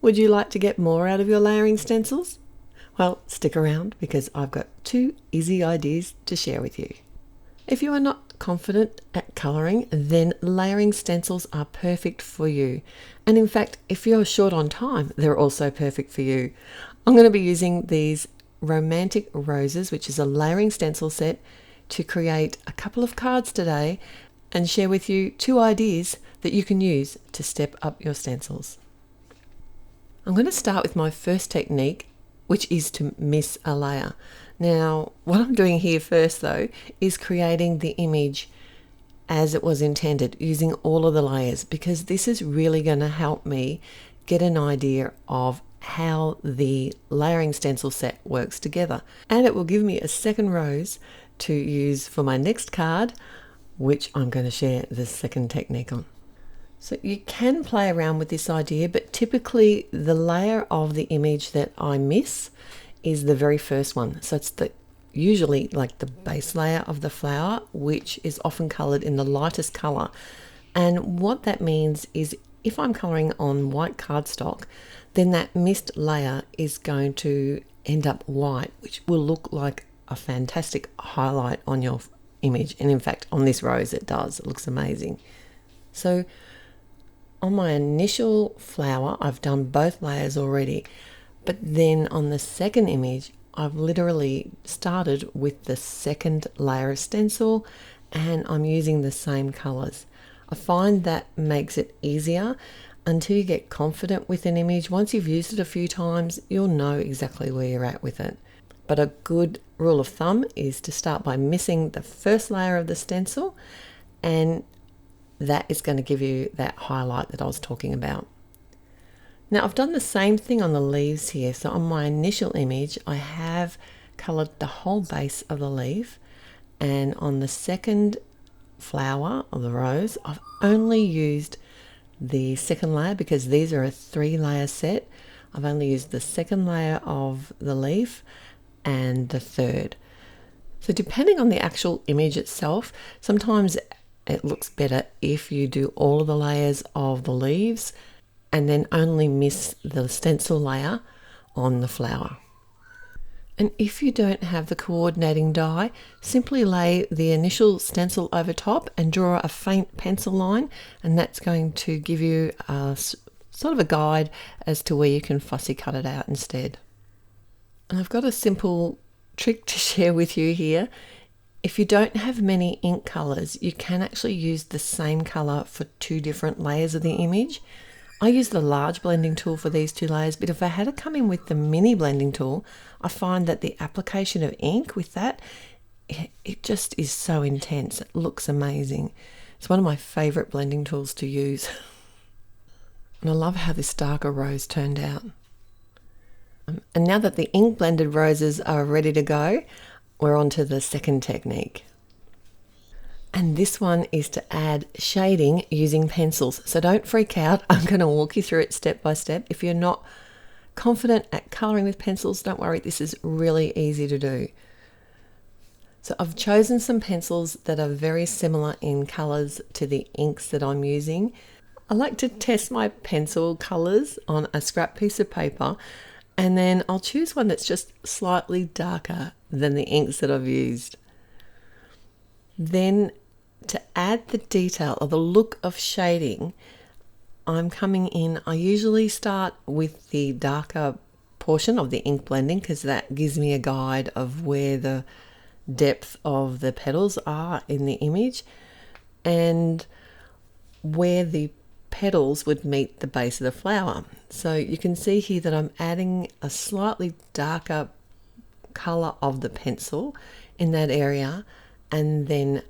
Would you like to get more out of your layering stencils? Well, stick around because I've got 2 easy ideas to share with you. If you are not confident at colouring, then layering stencils are perfect for you. And in fact, if you're short on time, they're also perfect for you. I'm going to be using these Romantic Roses, which is a layering stencil set, to create a couple of cards today and share with you 2 ideas that you can use to step up your stencils. I'm going to start with my first technique, which is to miss a layer. Now, what I'm doing here first though is creating the image as it was intended, using all of the layers, because this is really going to help me get an idea of how the layering stencil set works together. And it will give me a second rose to use for my next card, which I'm going to share the second technique on. So you can play around with this idea, but typically the layer of the image that I miss is the very first one. So it's usually like the base layer of the flower, which is often coloured in the lightest colour. And what that means is if I'm colouring on white cardstock, then that missed layer is going to end up white, which will look like a fantastic highlight on your image. And in fact, on this rose, it does. It looks amazing. So on my initial flower, I've done both layers already, but then on the second image, I've literally started with the second layer of stencil and I'm using the same colors. I find that makes it easier until you get confident with an image. Once you've used it a few times, you'll know exactly where you're at with it. But a good rule of thumb is to start by missing the first layer of the stencil, and that is going to give you that highlight that I was talking about. Now I've done the same thing on the leaves here. So on my initial image, I have coloured the whole base of the leaf, and on the second flower of the rose, I've only used the second layer because these are a 3-layer set. I've only used the second layer of the leaf and the third. So depending on the actual image itself, sometimes it looks better if you do all of the layers of the leaves and then only miss the stencil layer on the flower. And if you don't have the coordinating die, simply lay the initial stencil over top and draw a faint pencil line, and that's going to give you a sort of a guide as to where you can fussy cut it out instead. And I've got a simple trick to share with you here. If you don't have many ink colors, you can actually use the same color for 2 different layers of the image. I use the large blending tool for these 2 layers, but if I had to come in with the mini blending tool, I find that the application of ink with that, it just is so intense. It looks amazing. It's one of my favorite blending tools to use. And I love how this darker rose turned out. And now that the ink blended roses are ready to go, we're on to the second technique. And this one is to add shading using pencils. So don't freak out. I'm going to walk you through it step by step. If you're not confident at colouring with pencils, don't worry. This is really easy to do. So I've chosen some pencils that are very similar in colours to the inks that I'm using. I like to test my pencil colours on a scrap piece of paper, and then I'll choose one that's just slightly darker than the inks that I've used. Then to add the detail or the look of shading, I'm coming in, I usually start with the darker portion of the ink blending because that gives me a guide of where the depth of the petals are in the image and where the petals would meet the base of the flower. So you can see here that I'm adding a slightly darker color of the pencil in that area, and then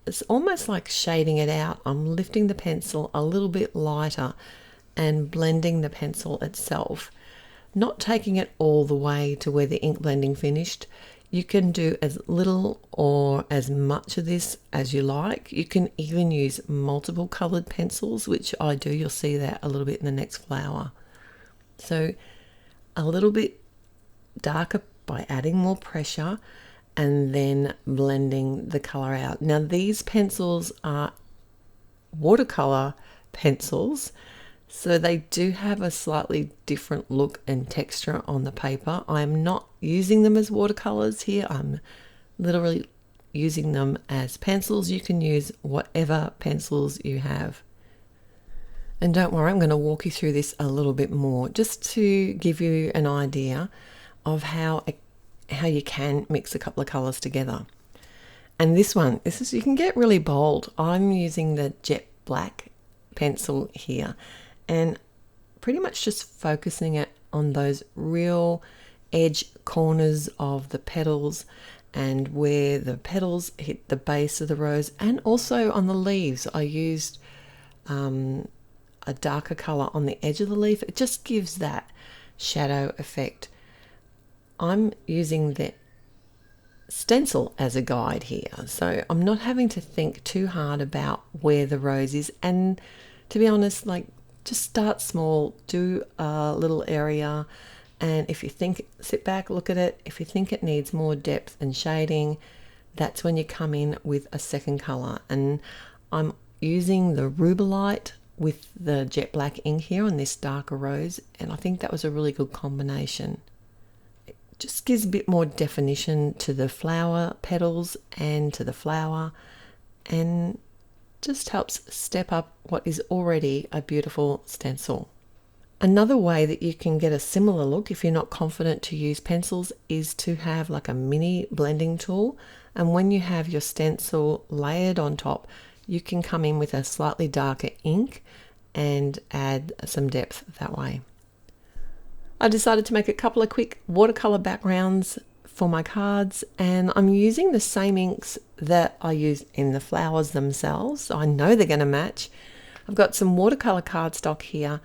it's almost like shading it out. I'm lifting the pencil a little bit lighter and blending the pencil itself, not taking it all the way to where the ink blending finished. You can do as little or as much of this as you like. You can even use multiple colored pencils, which I do. You'll see that a little bit in the next flower. So a little bit darker by adding more pressure and then blending the color out. Now these pencils are watercolor pencils, So they do have a slightly different look and texture on the paper. I'm not using them as watercolors here. I'm literally using them as pencils. You can use whatever pencils you have. And don't worry, I'm going to walk you through this a little bit more just to give you an idea of how you can mix a couple of colors together. And this is, you can get really bold. I'm using the jet black pencil here and pretty much just focusing it on those real edge corners of the petals and where the petals hit the base of the rose, and also on the leaves. I used a darker color on the edge of the leaf. It just gives that shadow effect. I'm using the stencil as a guide here, so I'm not having to think too hard about where the rose is. And to be honest, like, just start small, do a little area, and if you think, sit back, look at it. If you think it needs more depth and shading, that's when you come in with a second color. And I'm using the Rubelite with the jet black ink here on this darker rose, and I think that was a really good combination. It just gives a bit more definition to the flower petals and to the flower, and just helps step up what is already a beautiful stencil. Another way that you can get a similar look if you're not confident to use pencils is to have like a mini blending tool, and when you have your stencil layered on top, you can come in with a slightly darker ink and add some depth that way. I decided to make a couple of quick watercolor backgrounds for my cards, and I'm using the same inks that I use in the flowers themselves, so I know they're going to match. I've got some watercolor cardstock here,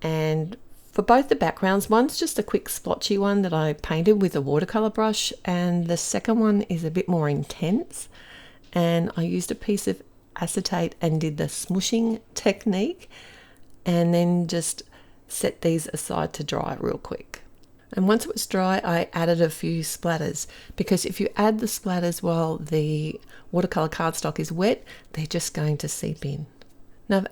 and for both the backgrounds, one's just a quick splotchy one that I painted with a watercolor brush, and the second one is a bit more intense, and I used a piece of acetate and did the smooshing technique, and then just set these aside to dry real quick. And once it was dry, I added a few splatters, because if you add the splatters while the watercolor cardstock is wet, they're just going to seep in. Now I've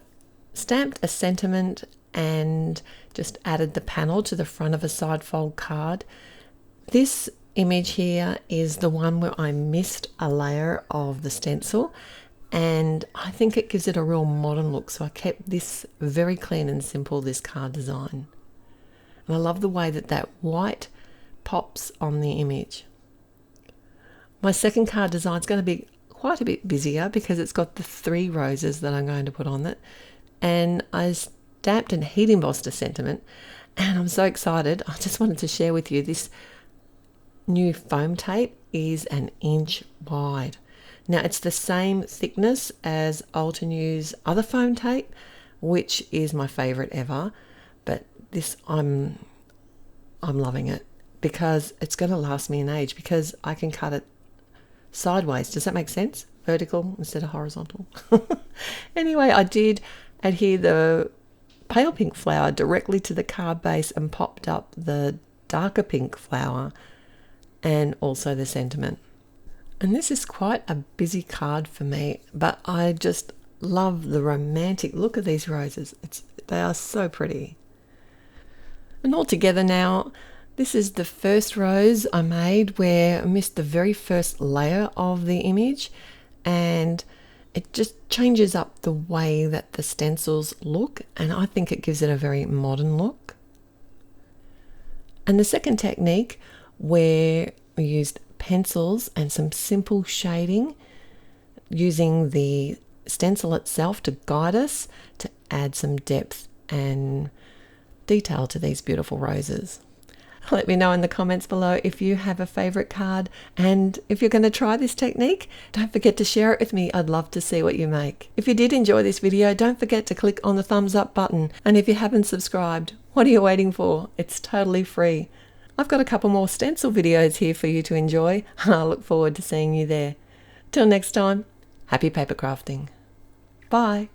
stamped a sentiment and just added the panel to the front of a side fold card. This image here is the one where I missed a layer of the stencil, and I think it gives it a real modern look, so I kept this very clean and simple, this card design. And I love the way that that white pops on the image. My second card design is going to be quite a bit busier because it's got the 3 roses that I'm going to put on it. And I stamped and heat embossed a sentiment, and I'm so excited. I just wanted to share with you this new foam tape is 1 inch wide. Now it's the same thickness as Altenew's other foam tape, which is my favorite ever, but this I'm loving it because it's going to last me an age, because I can cut it sideways. Does that make sense? Vertical instead of horizontal. Anyway, I did adhere the pale pink flower directly to the card base and popped up the darker pink flower and also the sentiment. And this is quite a busy card for me, but I just love the romantic look of these roses. They are so pretty. And all together now, this is the first rose I made where I missed the very first layer of the image, and it just changes up the way that the stencils look, and I think it gives it a very modern look. And the second technique, where we used pencils and some simple shading, using the stencil itself to guide us to add some depth and detail to these beautiful roses. Let me know in the comments below if you have a favorite card, and if you're going to try this technique, don't forget to share it with me. I'd love to see what you make. If you did enjoy this video, don't forget to click on the thumbs up button, and if you haven't subscribed, what are you waiting for? It's totally free. I've got a couple more stencil videos here for you to enjoy. I look forward to seeing you there. Till next time, happy paper crafting. Bye.